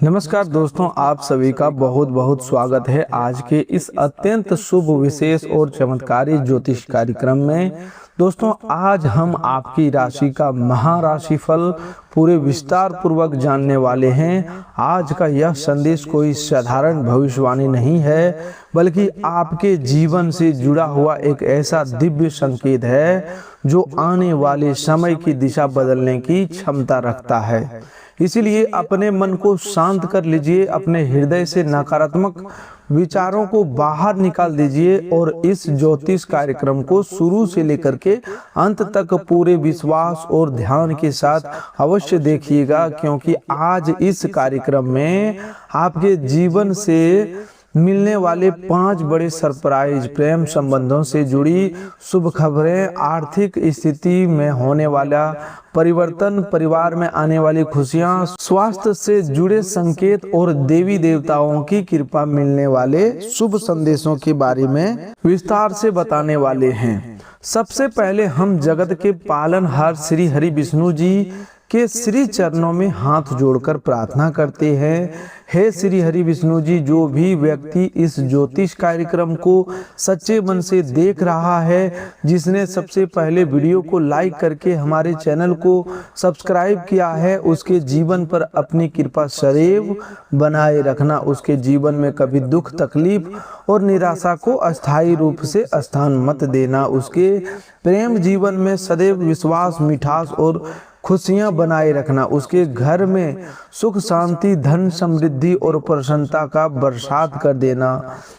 नमस्कार दोस्तों, आप सभी का बहुत बहुत स्वागत है आज के इस अत्यंत शुभ विशेष और चमत्कारी ज्योतिष कार्यक्रम में। दोस्तों, आज हम आपकी राशि का महाराशिफल पूरे विस्तार पूर्वक जानने वाले हैं। आज का यह संदेश कोई साधारण भविष्यवाणी नहीं है, बल्कि आपके जीवन से जुड़ा हुआ एक ऐसा दिव्य संकेत है जो आने वाले समय की दिशा बदलने की क्षमता रखता है। इसीलिए अपने मन को शांत कर लीजिए, अपने हृदय से नकारात्मक विचारों को बाहर निकाल दीजिए और इस ज्योतिष कार्यक्रम को शुरू से लेकर के अंत तक पूरे विश्वास और ध्यान के साथ अवश्य देखिएगा, क्योंकि आज इस कार्यक्रम में आपके जीवन से मिलने वाले 5 बड़े सरप्राइज, प्रेम संबंधों से जुड़ी शुभ खबरें, आर्थिक स्थिति में होने वाला परिवर्तन, परिवार में आने वाली खुशियां, स्वास्थ्य से जुड़े संकेत और देवी देवताओं की कृपा मिलने वाले शुभ संदेशों के बारे में विस्तार से बताने वाले हैं। सबसे पहले हम जगत के पालनहार श्री हरि विष्णु जी के श्री चरणों में हाथ जोड़कर प्रार्थना करते हैं। हे श्री हरि विष्णु जी, जो भी व्यक्ति इस ज्योतिष कार्यक्रम को सच्चे मन से देख रहा है, जिसने सबसे पहले वीडियो को लाइक करके हमारे चैनल को सब्सक्राइब किया है, उसके जीवन पर अपनी कृपा सदैव बनाए रखना। उसके जीवन में कभी दुख, तकलीफ और निराशा को अस्थायी रूप से स्थान मत देना। उसके प्रेम जीवन में सदैव विश्वास, मिठास और खुशियां बनाए रखना। उसके घर में सुख, शांति, धन, समृद्धि और प्रसन्नता का बरसात कर देना।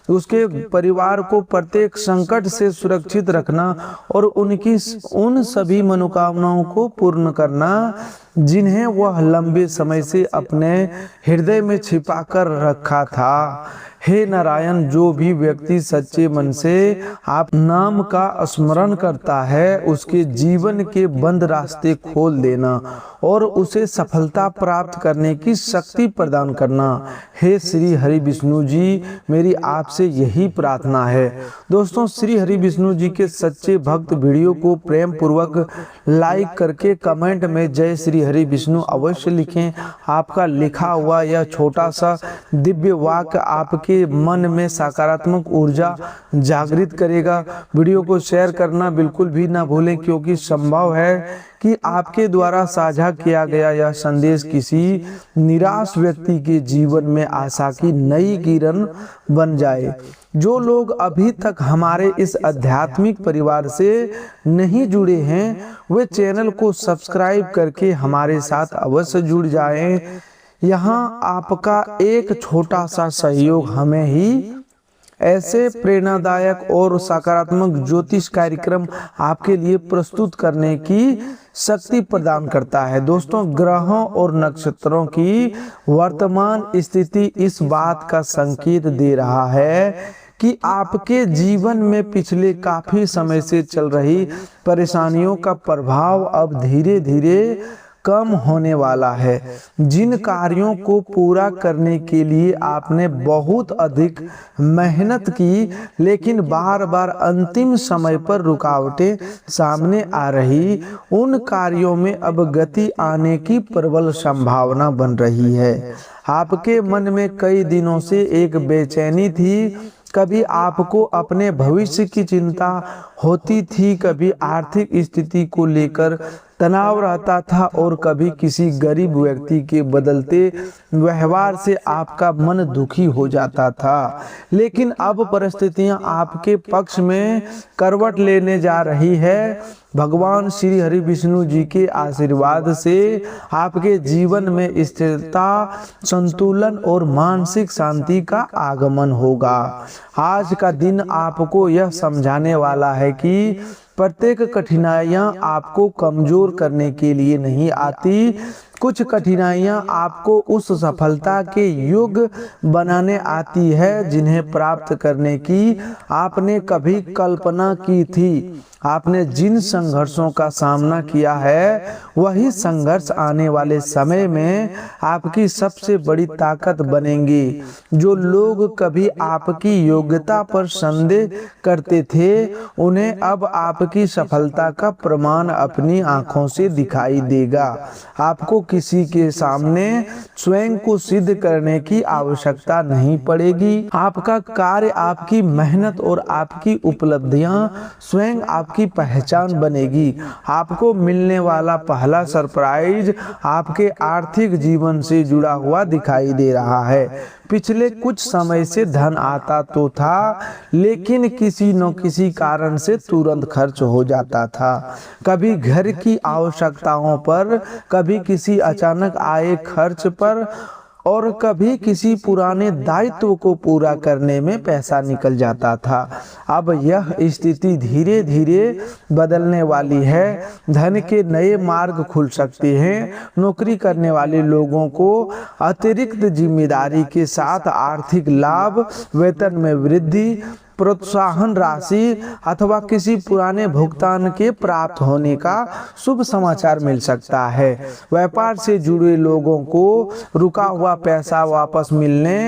उसके परिवार को प्रत्येक संकट से सुरक्षित रखना और उनकी उन सभी मनोकामनाओं को पूर्ण करना जिन्हें वह लंबे समय से अपने हृदय में छिपा कर रखा था। हे नारायण, जो भी व्यक्ति सच्चे मन से आप नाम का स्मरण करता है, उसके जीवन के बंद रास्ते खोल देना और उसे सफलता प्राप्त करने की शक्ति प्रदान करना। हे श्री हरि विष्णु जी, मेरी आपसे यही प्रार्थना है। दोस्तों, श्री हरि विष्णु जी के सच्चे भक्त वीडियो को प्रेम पूर्वक लाइक करके कमेंट में जय श्री हरि विष्णु अवश्य लिखें। आपका लिखा हुआ यह छोटा सा दिव्य वाक्य आपके मन में सकारात्मक ऊर्जा जागृत करेगा। वीडियो को शेयर करना बिल्कुल भी ना भूलें, क्योंकि संभव है कि आपके द्वारा साझा किया गया यह संदेश किसी निराश व्यक्ति के जीवन में आशा की नई किरण बन जाए। जो लोग अभी तक हमारे इस आध्यात्मिक परिवार से नहीं जुड़े हैं, वे चैनल को सब्सक्राइब करके हमारे साथ अवश्य जुड़ जाएं। यहाँ आपका एक छोटा सा सहयोग हमें ही ऐसे प्रेरणादायक और सकारात्मक ज्योतिष कार्यक्रम आपके लिए प्रस्तुत करने की शक्ति प्रदान करता है। दोस्तों, ग्रहों और नक्षत्रों की वर्तमान स्थिति इस बात का संकेत दे रहा है कि आपके जीवन में पिछले काफी समय से चल रही परेशानियों का प्रभाव अब धीरे धीरे कम होने वाला है। जिन कार्यों को पूरा करने के लिए आपने बहुत अधिक मेहनत की, लेकिन बार बार अंतिम समय पर रुकावटें सामने आ रही, उन कार्यों में अब गति आने की प्रबल संभावना बन रही है। आपके मन में कई दिनों से एक बेचैनी थी। कभी आपको अपने भविष्य की चिंता होती थी, कभी आर्थिक स्थिति को लेकर तनाव रहता था और कभी किसी गरीब व्यक्ति के बदलते व्यवहार से आपका मन दुखी हो जाता था। लेकिन अब परिस्थितियां आपके पक्ष में करवट लेने जा रही है। भगवान श्री हरि विष्णु जी के आशीर्वाद से आपके जीवन में स्थिरता, संतुलन और मानसिक शांति का आगमन होगा। आज का दिन आपको यह समझाने वाला है कि प्रत्येक कठिनाइयां आपको कमजोर करने के लिए नहीं आती। कुछ कठिनाइयां आपको उस सफलता के योग्य बनाने आती है जिन्हें प्राप्त करने की आपने कभी कल्पना की थी। आपने जिन संघर्षों का सामना किया है, वही संघर्ष आने वाले समय में आपकी सबसे बड़ी ताकत बनेंगे। जो लोग कभी आपकी योग्यता पर संदेह करते थे, उन्हें अब आपकी सफलता का प्रमाण अपनी आंखों से दिखाई देगा। आपको किसी के सामने स्वयं को सिद्ध करने की आवश्यकता नहीं पड़ेगी। आपका कार्य, आपकी मेहनत और आपकी उपलब्धियां स्वयं आपकी पहचान बनेगी। आपको मिलने वाला पहला सरप्राइज आपके आर्थिक जीवन से जुड़ा हुआ दिखाई दे रहा है। पिछले कुछ समय से धन आता तो था, लेकिन किसी न किसी कारण से तुरंत खर्च हो जाता था। कभी घर की आवश्यकताओं पर, कभी किसी अचानक आए खर्च पर और कभी किसी पुराने दायित्व को पूरा करने में पैसा निकल जाता था। अब यह स्थिति धीरे धीरे बदलने वाली है। धन के नए मार्ग खुल सकते हैं। नौकरी करने वाले लोगों को अतिरिक्त जिम्मेदारी के साथ आर्थिक लाभ, वेतन में वृद्धि, प्रोत्साहन राशि अथवा किसी पुराने भुगतान के प्राप्त होने का शुभ समाचार मिल सकता है। व्यापार से जुड़े लोगों को रुका हुआ पैसा वापस मिलने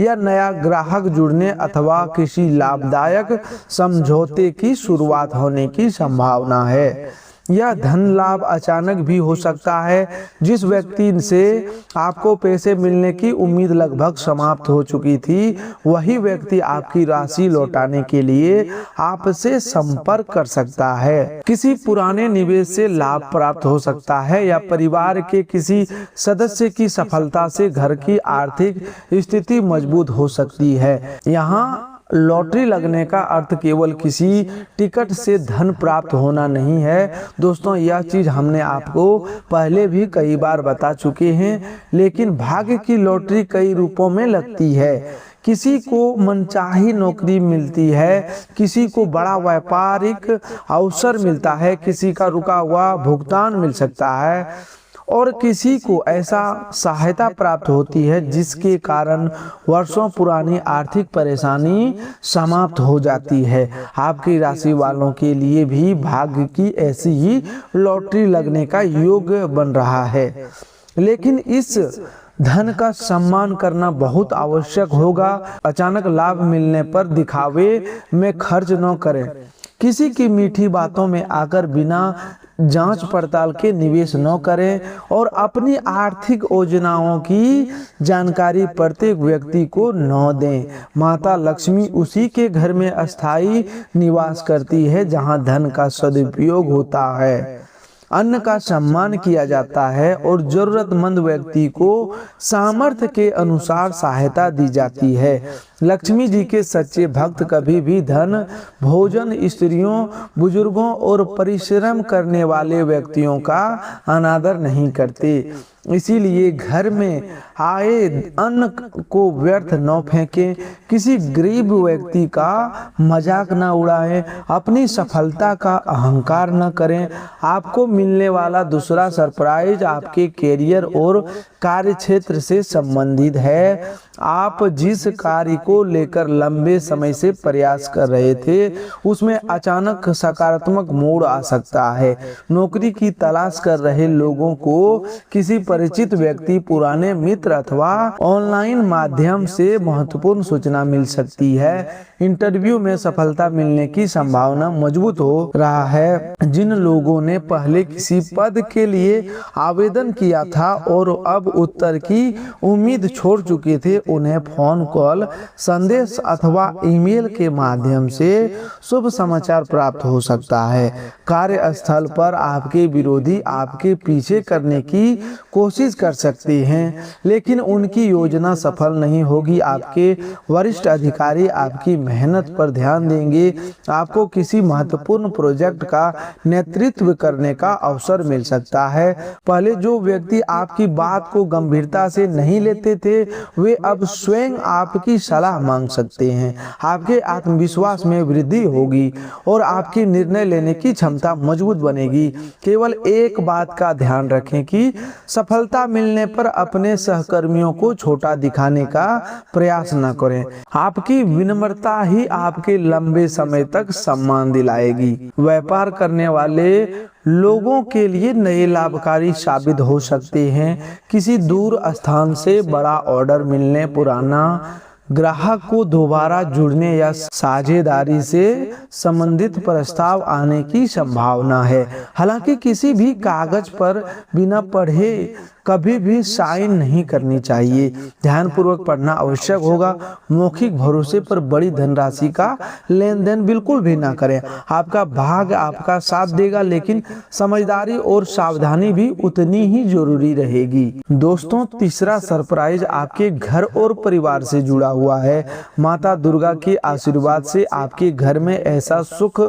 या नया ग्राहक जुड़ने अथवा किसी लाभदायक समझौते की शुरुआत होने की संभावना है। यह धन लाभ अचानक भी हो सकता है। जिस व्यक्ति से आपको पैसे मिलने की उम्मीद लगभग समाप्त हो चुकी थी, वही व्यक्ति आपकी राशि लौटाने के लिए आपसे संपर्क कर सकता है। किसी पुराने निवेश से लाभ प्राप्त हो सकता है या परिवार के किसी सदस्य की सफलता से घर की आर्थिक स्थिति मजबूत हो सकती है। यहाँ लॉटरी लगने का अर्थ केवल किसी टिकट से धन प्राप्त होना नहीं है। दोस्तों, यह चीज हमने आपको पहले भी कई बार बता चुके हैं, लेकिन भाग्य की लॉटरी कई रूपों में लगती है। किसी को मनचाही नौकरी मिलती है, किसी को बड़ा व्यापारिक अवसर मिलता है, किसी का रुका हुआ भुगतान मिल सकता है और किसी को ऐसा सहायता प्राप्त होती है जिसके कारण वर्षों पुरानी आर्थिक परेशानी समाप्त हो जाती है। आपकी राशि वालों के लिए भी भाग्य की ऐसी ही लॉटरी लगने का योग बन रहा है, लेकिन इस धन का सम्मान करना बहुत आवश्यक होगा। अचानक लाभ मिलने पर दिखावे में खर्च न करें। किसी की मीठी बातों में आकर बिना जांच पड़ताल के निवेश न करें और अपनी आर्थिक योजनाओं की जानकारी प्रत्येक व्यक्ति को न दें। माता लक्ष्मी उसी के घर में अस्थायी निवास करती है जहां धन का सदुपयोग होता है, अन्न का सम्मान किया जाता है और जरूरतमंद व्यक्ति को सामर्थ्य के अनुसार सहायता दी जाती है। लक्ष्मी जी के सच्चे भक्त कभी भी धन, भोजन, स्त्रियों, बुजुर्गों और परिश्रम करने वाले व्यक्तियों का अनादर नहीं करते। इसीलिए घर में आए अन्न को व्यर्थ न फेंकें, किसी गरीब व्यक्ति का मजाक न उड़ाएं, अपनी सफलता का अहंकार न करें। आपको मिलने वाला दूसरा सरप्राइज आपके कैरियर और कार्य क्षेत्र से संबंधित है। आप जिस कार्य को लेकर लंबे समय से प्रयास कर रहे थे, उसमें अचानक सकारात्मक मोड़ आ सकता है। नौकरी की तलाश कर रहे लोगों को किसी परिचित व्यक्ति, पुराने मित्र अथवा ऑनलाइन माध्यम से महत्वपूर्ण सूचना मिल सकती है। इंटरव्यू में सफलता मिलने की संभावना मजबूत हो रहा है। जिन लोगों ने पहले किसी पद के लिए आवेदन किया था और अब उत्तर की उम्मीद छोड़ चुके थे, उन्हें फोन कॉल, संदेश अथवा ईमेल के माध्यम से शुभ समाचार प्राप्त हो सकता है। कार्यस्थल पर आपके विरोधी आपके पीछे करने की कोशिश कर सकते हैं, लेकिन उनकी योजना सफल नहीं होगी। आपके वरिष्ठ अधिकारी आपकी मेहनत पर ध्यान देंगे। आपको किसी महत्वपूर्ण प्रोजेक्ट का नेतृत्व करने का अवसर मिल सकता है। पहले जो व्यक्ति आपकी बात को गंभीरता से नहीं लेते थे, वे अब स्वयं आपकी सलाह मांग सकते हैं। आपके आत्मविश्वास में वृद्धि होगी और आपकी निर्णय लेने की क्षमता मजबूत बनेगी। केवल एक बात का ध्यान रखें कि सफलता मिलने पर अपने सहकर्मियों को छोटा दिखाने का प्रयास न करें। आपकी विनम्रता ही आपके लंबे समय तक सम्मान दिलाएगी। व्यापार करने वाले लोगों के लिए नए लाभकारी साबित हो सकते हैं। किसी दूर स्थान से बड़ा ऑर्डर मिलने, पुराना ग्राहक को दोबारा जुड़ने या साझेदारी से संबंधित प्रस्ताव आने की संभावना है। हालांकि किसी भी कागज पर बिना पढ़े कभी भी साइन नहीं करनी चाहिए। ध्यानपूर्वक पढ़ना आवश्यक होगा। मौखिक भरोसे पर बड़ी धनराशि का लेन देन बिल्कुल भी ना करें। आपका भाग्य आपका साथ देगा, लेकिन समझदारी और सावधानी भी उतनी ही जरूरी रहेगी। दोस्तों, तीसरा सरप्राइज आपके घर और परिवार से जुड़ा हुआ है। माता दुर्गा के आशीर्वाद से आपके घर में ऐसा सुख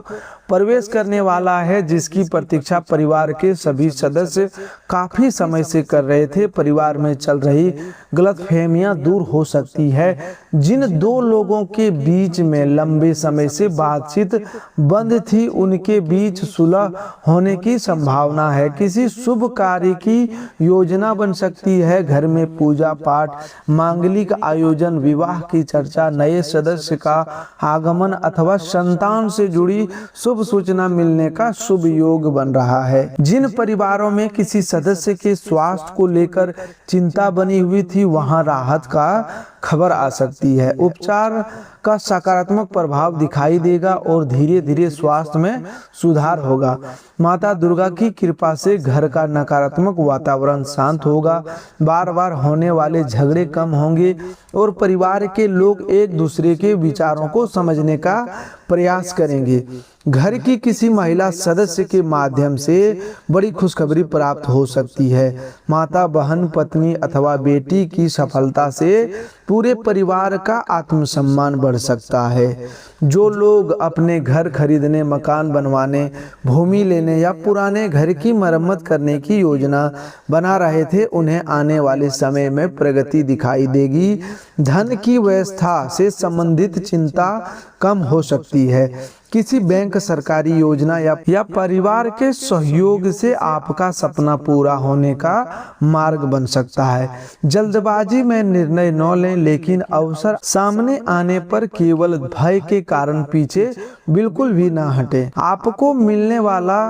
प्रवेश करने वाला है जिसकी प्रतीक्षा परिवार के सभी सदस्य काफी समय से कर रहे थे। परिवार में चल रही गलतफहमियां दूर हो सकती है। जिन दो लोगों के बीच में लंबे समय से बातचीत बंद थी, उनके बीच सुलह होने की संभावना है। किसी शुभ कार्य की योजना बन सकती है। घर में पूजा पाठ, मांगलिक आयोजन, विवाह की चर्चा, नए सदस्य का आगमन अथवा संतान से जुड़ी शुभ सूचना मिलने का शुभ योग बन रहा है। जिन परिवारों में किसी सदस्य के स्वास्थ्य को लेकर चिंता बनी हुई थी, वहां राहत का खबर आ सकती है। उपचार का सकारात्मक प्रभाव दिखाई देगा और धीरे धीरे स्वास्थ्य में सुधार होगा। माता दुर्गा की कृपा से घर का नकारात्मक वातावरण शांत होगा। बार बार होने वाले झगड़े कम होंगे और परिवार के लोग एक दूसरे के विचारों को समझने का प्रयास करेंगे। घर की किसी महिला सदस्य के माध्यम से बड़ी खुशखबरी प्राप्त हो सकती है। माता, बहन, पत्नी अथवा बेटी की सफलता से पूरे परिवार का आत्मसम्मान बढ़ सकता है। जो लोग अपने घर खरीदने, मकान बनवाने, भूमि लेने या पुराने घर की मरम्मत करने की योजना बना रहे थे, उन्हें आने वाले समय में प्रगति दिखाई देगी। धन की व्यवस्था से संबंधित चिंता कम हो सकती है। किसी बैंक, सरकारी योजना या परिवार के सहयोग से आपका सपना पूरा होने का मार्ग बन सकता है। जल्दबाजी में निर्णय न लें, लेकिन अवसर सामने आने पर केवल भय के कारण पीछे बिल्कुल भी ना हटें। आपको मिलने वाला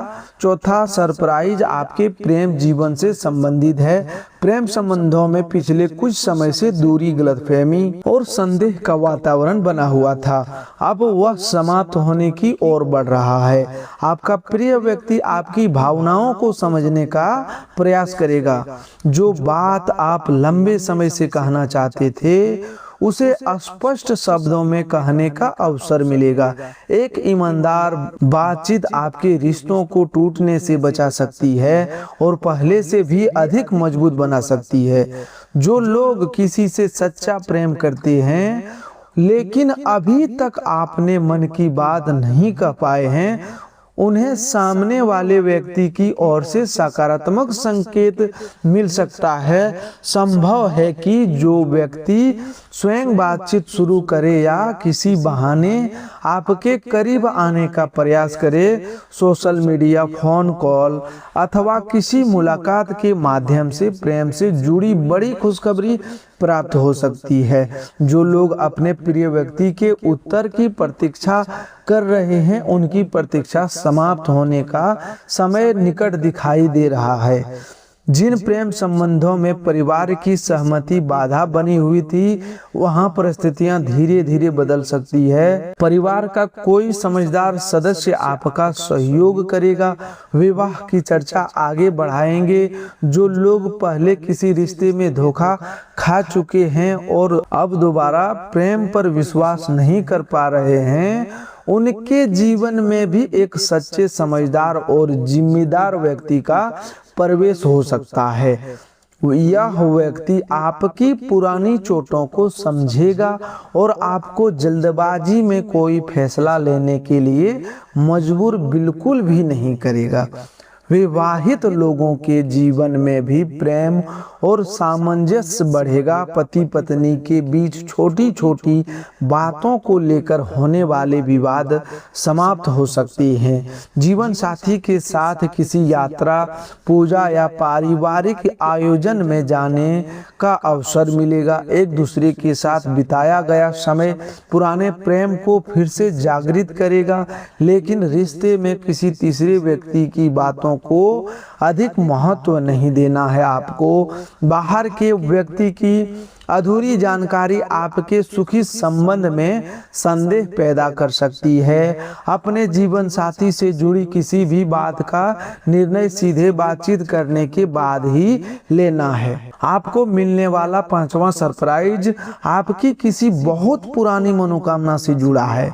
चौथा सरप्राइज आपके प्रेम जीवन से संबंधित है। प्रेम संबंधों में पिछले कुछ समय से दूरी, गलतफहमी और संदेह का वातावरण बना हुआ था। अब वह समाप्त होने की ओर बढ़ रहा है। आपका प्रिय व्यक्ति आपकी भावनाओं को समझने का प्रयास करेगा। जो बात आप लंबे समय से कहना चाहते थे, उसे स्पष्ट शब्दों में कहने का अवसर मिलेगा। एक ईमानदार बातचीत आपके रिश्तों को टूटने से बचा सकती है और पहले से भी अधिक मजबूत बना सकती है। जो लोग किसी से सच्चा प्रेम करते हैं, लेकिन अभी तक आपने मन की बात नहीं कह पाए हैं, उन्हें सामने वाले व्यक्ति की ओर से सकारात्मक संकेत मिल सकता है। संभव है कि जो व्यक्ति स्वयं बातचीत शुरू करे या किसी बहाने आपके करीब आने का प्रयास करे। सोशल मीडिया, फोन कॉल अथवा किसी मुलाकात के माध्यम से प्रेम से जुड़ी बड़ी खुशखबरी प्राप्त हो सकती है। जो लोग अपने प्रिय व्यक्ति के उत्तर की प्रतीक्षा कर रहे हैं, उनकी प्रतीक्षा समाप्त होने का समय निकट दिखाई दे रहा है। जिन प्रेम संबंधों में परिवार की सहमति बाधा बनी हुई थी, वहां परिस्थितियां धीरे धीरे बदल सकती है। परिवार का कोई समझदार सदस्य आपका सहयोग करेगा। विवाह की चर्चा आगे बढ़ाएंगे। जो लोग पहले किसी रिश्ते में धोखा खा चुके हैं और अब दोबारा प्रेम पर विश्वास नहीं कर पा रहे हैं, उनके जीवन में भी एक सच्चे, समझदार और जिम्मेदार व्यक्ति का प्रवेश हो सकता है। यह व्यक्ति आपकी पुरानी चोटों को समझेगा और आपको जल्दबाजी में कोई फैसला लेने के लिए मजबूर बिल्कुल भी नहीं करेगा। विवाहित लोगों के जीवन में भी प्रेम और सामंजस्य बढ़ेगा। पति पत्नी के बीच छोटी छोटी बातों को लेकर होने वाले विवाद समाप्त हो सकते हैं। जीवन साथी के साथ किसी यात्रा, पूजा या पारिवारिक आयोजन में जाने का अवसर मिलेगा। एक दूसरे के साथ बिताया गया समय पुराने प्रेम को फिर से जागृत करेगा, लेकिन रिश्ते में किसी तीसरे व्यक्ति की बातों को अधिक महत्व नहीं देना है। आपको बाहर के व्यक्ति की अधूरी जानकारी आपके सुखी संबंध में संदेह पैदा कर सकती है। अपने जीवन साथी से जुड़ी किसी भी बात का निर्णय सीधे बातचीत करने के बाद ही लेना है। आपको मिलने वाला 5वां सरप्राइज आपकी किसी बहुत पुरानी मनोकामना से जुड़ा है।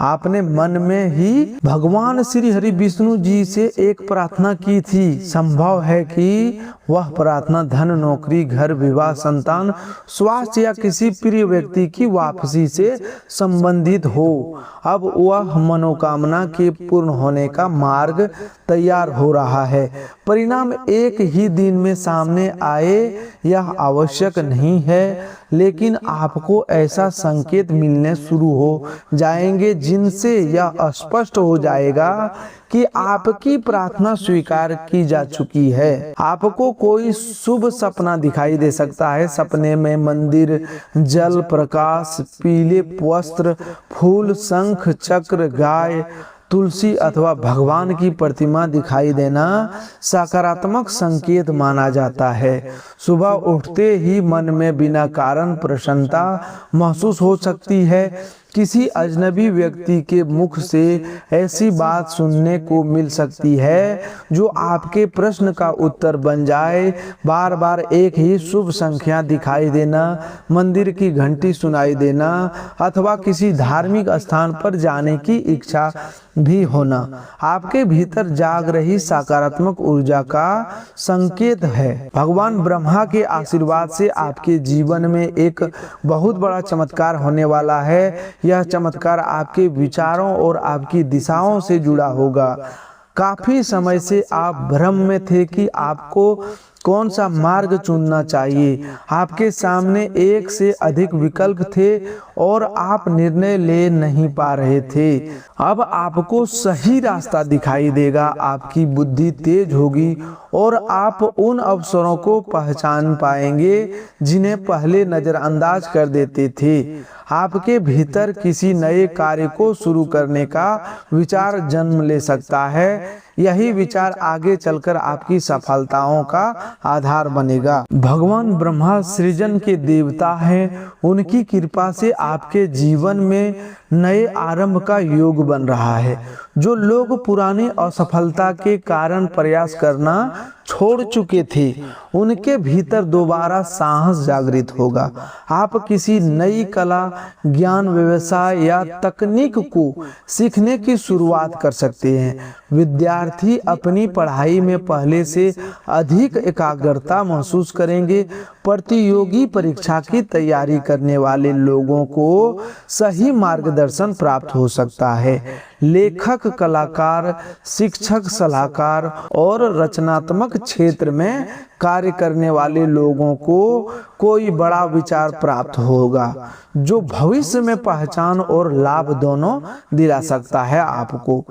आपने मन में ही भगवान श्री हरि विष्णु जी से एक प्रार्थना की थी। संभव है कि वह प्रार्थना धन, नौकरी, घर, विवाह, संतान, स्वास्थ्य या किसी प्रिय व्यक्ति की वापसी से संबंधित हो। अब वह मनोकामना के पूर्ण होने का मार्ग तैयार हो रहा है। परिणाम एक ही दिन में सामने आए यह आवश्यक नहीं है, लेकिन आपको ऐसा संकेत मिलने शुरू हो जाएंगे जिनसे यह स्पष्ट हो जाएगा कि आपकी प्रार्थना स्वीकार की जा चुकी है। आपको कोई शुभ सपना दिखाई दे सकता है। सपने में मंदिर, जल, प्रकाश, पीले वस्त्र, फूल, शंख, चक्र, गाय, तुलसी अथवा भगवान की प्रतिमा दिखाई देना सकारात्मक संकेत माना जाता है। सुबह उठते ही मन में बिना कारण प्रसन्नता महसूस हो सकती है। किसी अजनबी व्यक्ति के मुख से ऐसी बात सुनने को मिल सकती है जो आपके प्रश्न का उत्तर बन जाए। बार बार एक ही शुभ संख्या दिखाई देना, मंदिर की घंटी सुनाई देना अथवा किसी धार्मिक स्थान पर जाने की इच्छा भी होना आपके भीतर जाग रही सकारात्मक ऊर्जा का संकेत है। भगवान ब्रह्मा के आशीर्वाद से आपके जीवन में एक बहुत बड़ा चमत्कार होने वाला है। यह चमत्कार आपके विचारों और आपकी दिशाओं से जुड़ा होगा। काफी समय से आप भ्रम में थे कि आपको कौन सा मार्ग चुनना चाहिए। आपके सामने एक से अधिक विकल्प थे और आप निर्णय ले नहीं पा रहे थे। अब आपको सही रास्ता दिखाई देगा। आपकी बुद्धि तेज होगी और आप उन अवसरों को पहचान पाएंगे जिन्हें पहले नजरअंदाज कर देते थे। आपके भीतर किसी नए कार्य को शुरू करने का विचार जन्म ले सकता है। यही विचार आगे चलकर आपकी सफलताओं का आधार बनेगा। भगवान ब्रह्मा सृजन के देवता हैं। उनकी कृपा से आपके जीवन में नए आरंभ का योग बन रहा है। जो लोग पुरानी असफलता के कारण प्रयास करना छोड़ चुके थे, उनके भीतर दोबारा साहस जागृत होगा। आप किसी नई कला, ज्ञान, व्यवसाय या तकनीक को सीखने की शुरुआत कर सकते हैं। विद्यार्थी अपनी पढ़ाई में पहले से अधिक एकाग्रता महसूस करेंगे। प्रतियोगी परीक्षा की तैयारी करने वाले लोगों को सही मार्गदर्शन प्राप्त हो सकता है। लेखक, कलाकार, शिक्षक, सलाहकार और रचनात्मक क्षेत्र में कार्य करने वाले लोगों को कोई बड़ा विचार प्राप्त होगा जो भविष्य में पहचान और लाभ दोनों दिला सकता है। आपको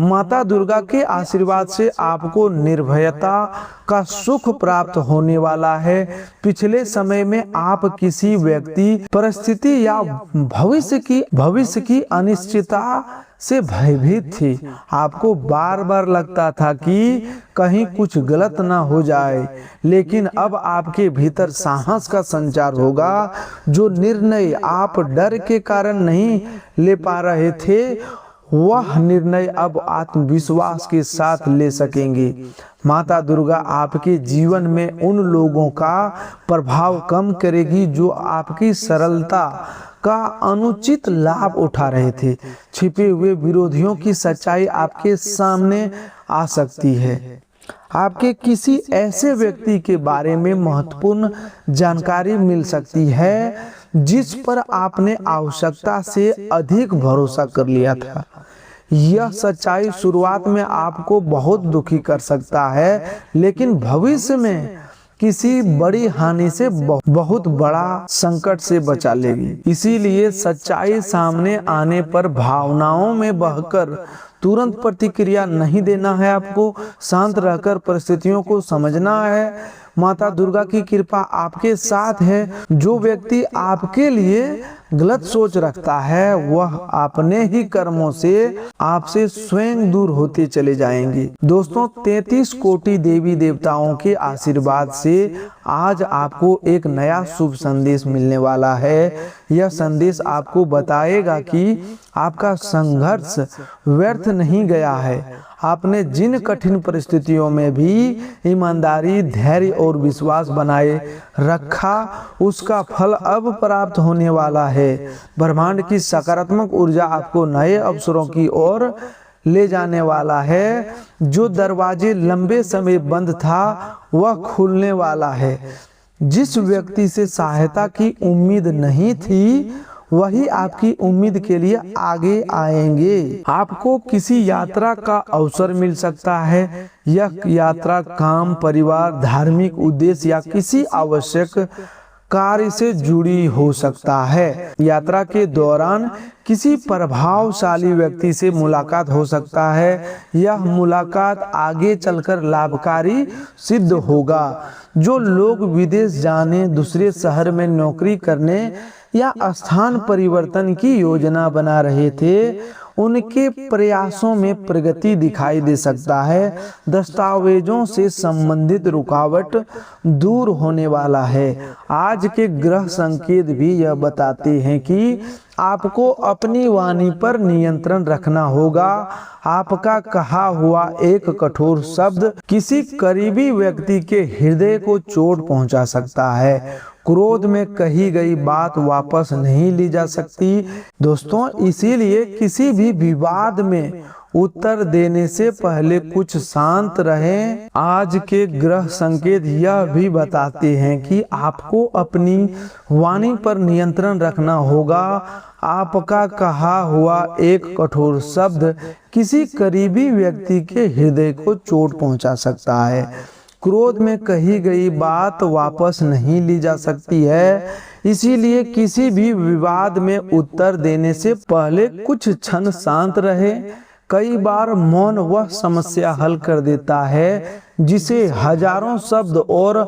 माता दुर्गा के आशीर्वाद से आपको निर्भयता का सुख प्राप्त होने वाला है। पिछले समय में आप किसी व्यक्ति, परिस्थिति या भविष्य की अनिश्चितता से भयभीत थी। आपको बार बार लगता था कि कहीं कुछ गलत ना हो जाए, लेकिन अब आपके भीतर साहस का संचार होगा। जो निर्णय आप डर के कारण नहीं ले पा रहे थे, वह निर्णय अब आत्मविश्वास के साथ ले सकेंगे। माता दुर्गा आपके जीवन में उन लोगों का प्रभाव कम करेगी जो आपकी सरलता का अनुचित लाभ उठा रहे थे। छिपे हुए विरोधियों की सच्चाई आपके सामने आ सकती है। आपके किसी ऐसे व्यक्ति के बारे में महत्वपूर्ण जानकारी मिल सकती है जिस पर आपने आवश्यकता से अधिक भरोसा कर लिया था। यह सच्चाई शुरुआत में आपको बहुत दुखी कर सकता है, लेकिन भविष्य में किसी बड़ी हानि से बहुत बड़ा संकट से बचा लेगी। इसीलिए सच्चाई सामने आने पर भावनाओं में बहकर तुरंत प्रतिक्रिया नहीं देना है। आपको शांत रहकर परिस्थितियों को समझना है। माता दुर्गा की कृपा आपके साथ है। जो व्यक्ति आपके लिए गलत सोच रखता है वह अपने ही कर्मों से आपसे स्वयं दूर होते चले जाएंगे। दोस्तों 33 कोटि देवी देवताओं के आशीर्वाद से आज आपको एक नया शुभ संदेश मिलने वाला है। यह संदेश आपको बताएगा कि आपका संघर्ष व्यर्थ नहीं गया है। आपने जिन कठिन परिस्थितियों में भी ईमानदारी, धैर्य और विश्वास बनाए रखा, उसका फल अब प्राप्त होने वाला है। ब्रह्मांड की सकारात्मक ऊर्जा आपको नए अवसरों की ओर ले जाने वाला है। जो दरवाजे लंबे समय बंद था वह खुलने वाला है। जिस व्यक्ति से सहायता की उम्मीद नहीं थी वही आपकी उम्मीद के लिए आगे आएंगे। आपको किसी यात्रा का अवसर मिल सकता है। यह यात्रा काम, परिवार, धार्मिक उद्देश्य या किसी आवश्यक कार्य से जुड़ी हो सकता है। यात्रा के दौरान किसी प्रभावशाली व्यक्ति से मुलाकात हो सकता है। यह मुलाकात आगे चलकर लाभकारी सिद्ध होगा। जो लोग विदेश जाने, दूसरे शहर में नौकरी करने या स्थान परिवर्तन की योजना बना रहे थे, उनके प्रयासों में प्रगति दिखाई दे सकता है। दस्तावेजों से संबंधित रुकावट दूर होने वाला है। आज के ग्रह संकेत भी यह बताते हैं कि आपको अपनी वाणी पर नियंत्रण रखना होगा। आपका कहा हुआ एक कठोर शब्द किसी करीबी व्यक्ति के हृदय को चोट पहुंचा सकता है। क्रोध में कही गई बात वापस नहीं ली जा सकती। दोस्तों इसीलिए किसी भी विवाद में उत्तर देने से पहले कुछ शांत रहें। आज के ग्रह संकेत यह भी बताते हैं कि आपको अपनी वाणी पर नियंत्रण रखना होगा। आपका कहा हुआ एक कठोर शब्द किसी करीबी व्यक्ति के हृदय को चोट पहुंचा सकता है। क्रोध में कही गई बात वापस नहीं ली जा सकती है। इसीलिए किसी भी विवाद में उत्तर देने से पहले कुछ क्षण शांत रहे। कई बार मौन वह समस्या हल कर देता है जिसे हजारों शब्द और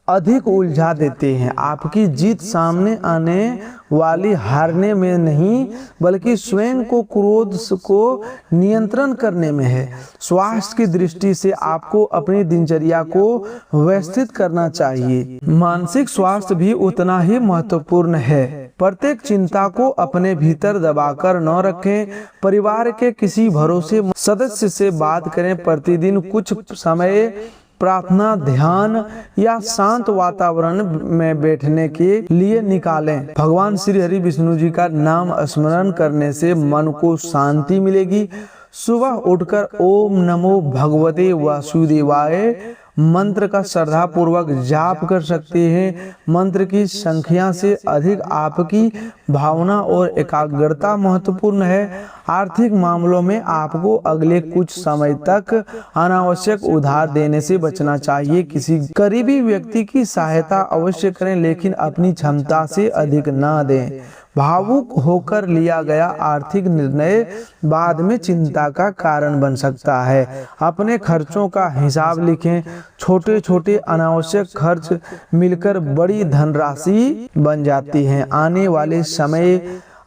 अधिक उलझा देते हैं। आपकी जीत सामने आने वाली हारने में नहीं बल्कि स्वयं को क्रोध को नियंत्रण करने में है। स्वास्थ्य की दृष्टि से आपको अपनी दिनचर्या को व्यवस्थित करना चाहिए। मानसिक स्वास्थ्य भी उतना ही महत्वपूर्ण है। प्रत्येक चिंता को अपने भीतर दबाकर न रखें। परिवार के किसी भरोसे सदस्य से बात करें। प्रतिदिन कुछ समय प्रार्थना, ध्यान या शांत वातावरण में बैठने के लिए निकालें। भगवान श्री हरि विष्णु जी का नाम स्मरण करने से मन को शांति मिलेगी। सुबह उठकर ओम नमो भगवते वासुदेवाय मंत्र का श्रद्धा पूर्वक जाप कर सकते हैं। मंत्र की संख्या से अधिक आपकी भावना और एकाग्रता महत्वपूर्ण है। आर्थिक मामलों में आपको अगले कुछ समय तक अनावश्यक उधार देने से बचना चाहिए। किसी करीबी व्यक्ति की सहायता अवश्य करें लेकिन अपनी क्षमता से अधिक ना दें। भावुक होकर लिया गया आर्थिक निर्णय बाद में चिंता का कारण बन सकता है। अपने खर्चों का हिसाब लिखें। छोटे छोटे अनावश्यक खर्च मिलकर बड़ी धनराशि बन जाती हैं। आने वाले समय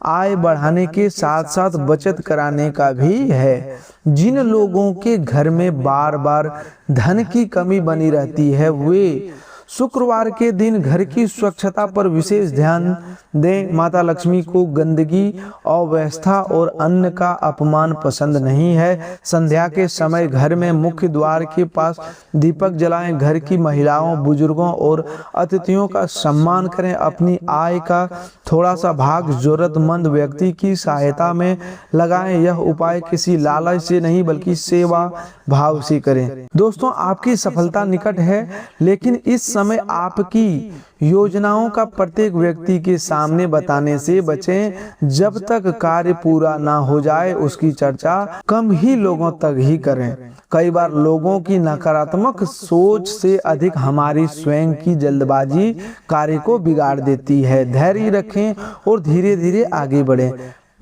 आय बढ़ाने के साथ साथ बचत कराने का भी है। जिन लोगों के घर में बार बार धन की कमी बनी रहती है वे शुक्रवार के दिन घर की स्वच्छता पर विशेष ध्यान दें। माता लक्ष्मी को गंदगी, अव्यवस्था और अन्न का अपमान पसंद नहीं है। संध्या के समय घर में मुख्य द्वार के पास दीपक जलाएं। घर की महिलाओं, बुजुर्गों और अतिथियों का सम्मान करें। अपनी आय का थोड़ा सा भाग जरूरतमंद व्यक्ति की सहायता में लगाएं। यह उपाय किसी लालच से नहीं बल्कि सेवा भाव से करें। दोस्तों आपकी सफलता निकट है लेकिन इस समय आपकी योजनाओं का प्रत्येक व्यक्ति के सामने बताने से बचें। जब तक कार्य पूरा ना हो जाए उसकी चर्चा कम ही लोगों तक ही करें। कई बार लोगों की नकारात्मक सोच से अधिक हमारी स्वयं की जल्दबाजी कार्य को बिगाड़ देती है। धैर्य रखें और धीरे धीरे आगे बढ़ें।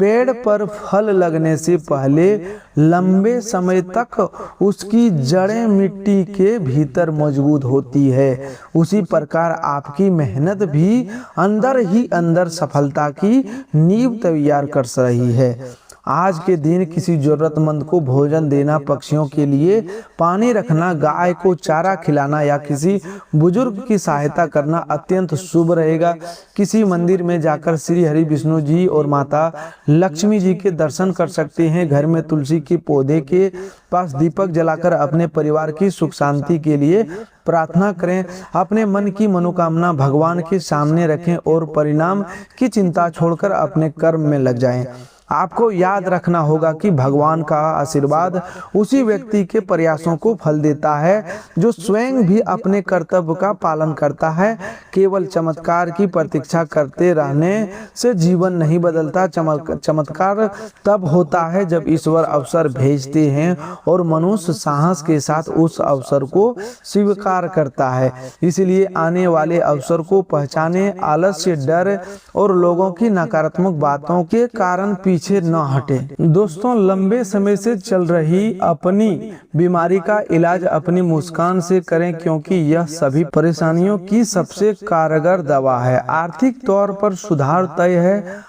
पेड़ पर फल लगने से पहले लंबे समय तक उसकी जड़ें मिट्टी के भीतर मजबूत होती है, उसी प्रकार आपकी मेहनत भी अंदर ही अंदर सफलता की नींव तैयार कर रही है। आज के दिन किसी जरूरतमंद को भोजन देना, पक्षियों के लिए पानी रखना, गाय को चारा खिलाना या किसी बुजुर्ग की सहायता करना अत्यंत शुभ रहेगा। किसी मंदिर में जाकर श्री हरि विष्णु जी और माता लक्ष्मी जी के दर्शन कर सकते हैं। घर में तुलसी के पौधे के पास दीपक जलाकर अपने परिवार की सुख शांति के लिए प्रार्थना करें। अपने मन की मनोकामना भगवान के सामने रखें और परिणाम की चिंता छोड़कर अपने कर्म में लग जाएं। आपको याद रखना होगा कि भगवान का आशीर्वाद उसी व्यक्ति के प्रयासों को फल देता है जो स्वयं भी अपने कर्तव्य का पालन करता है। केवल चमत्कार की प्रतीक्षा करते रहने से जीवन नहीं बदलता। चमत्कार तब होता है जब ईश्वर अवसर भेजते हैं और मनुष्य साहस के साथ उस अवसर को स्वीकार करता है। इसलिए आने वाले अवसर को पहचाने, आलस्य, डर और लोगों की नकारात्मक बातों के कारण पीछे न हटे। दोस्तों, लंबे समय से चल रही अपनी बीमारी का इलाज अपनी मुस्कान से करें, क्योंकि यह सभी परेशानियों की सबसे कारगर दवा है। आर्थिक तौर पर सुधार तय है।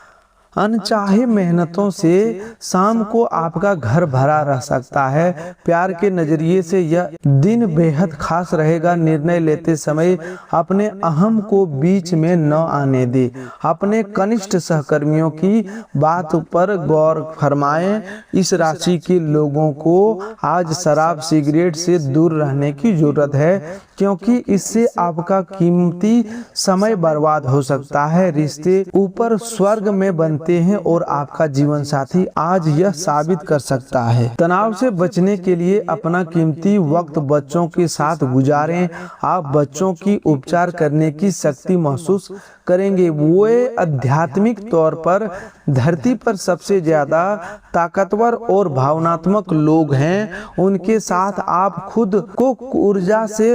अनचाहे मेहनतों से शाम को आपका घर भरा रह सकता है। प्यार के नजरिए से यह दिन बेहद खास रहेगा। निर्णय लेते समय अपने अहम को बीच में न आने दे। अपने कनिष्ठ सहकर्मियों की बात पर गौर फरमाएं। इस राशि के लोगों को आज शराब, सिगरेट से दूर रहने की जरूरत है, क्योंकि इससे आपका कीमती समय बर्बाद हो सकता है। रिश्ते ऊपर स्वर्ग में बनते हैं और आपका जीवन साथी आज यह साबित कर सकता है। तनाव से बचने के लिए अपना कीमती वक्त बच्चों के साथ गुजारें। आप बच्चों की उपचार करने की शक्ति महसूस करेंगे। वे आध्यात्मिक तौर पर धरती पर सबसे ज्यादा ताकतवर और भावनात्मक लोग हैं। उनके साथ आप खुद को ऊर्जा से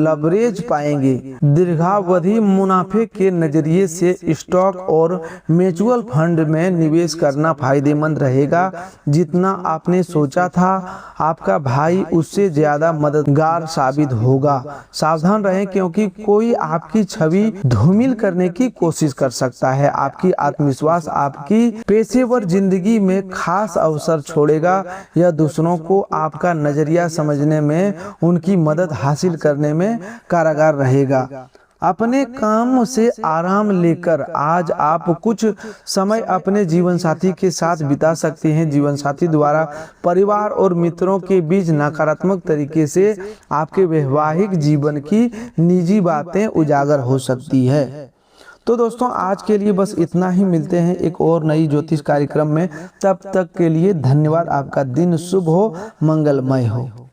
लवरेज पाएंगे। दीर्घावधि मुनाफे के नजरिए से स्टॉक और म्यूचुअल फंड में निवेश करना फायदेमंद रहेगा। जितना आपने सोचा था, आपका भाई उससे ज्यादा मददगार साबित होगा। सावधान रहें, क्योंकि कोई आपकी छवि धूमिल करने की कोशिश कर सकता है। आपकी आत्मविश्वास आपकी पेशेवर जिंदगी में खास अवसर छोड़ेगा। यह दूसरों को आपका नजरिया समझने में, उनकी मदद हासिल करने में कारगर रहेगा। अपने काम से आराम लेकर आज आप कुछ समय अपने जीवन साथी के साथ बिता सकते हैं। जीवन साथी द्वारा परिवार और मित्रों के बीच नकारात्मक तरीके से आपके वैवाहिक जीवन की निजी बातें उजागर हो सकती है। तो दोस्तों, आज के लिए बस इतना ही। मिलते हैं एक और नई ज्योतिष कार्यक्रम में। तब तक के लिए धन्यवाद। आपका दिन शुभ हो, मंगलमय हो।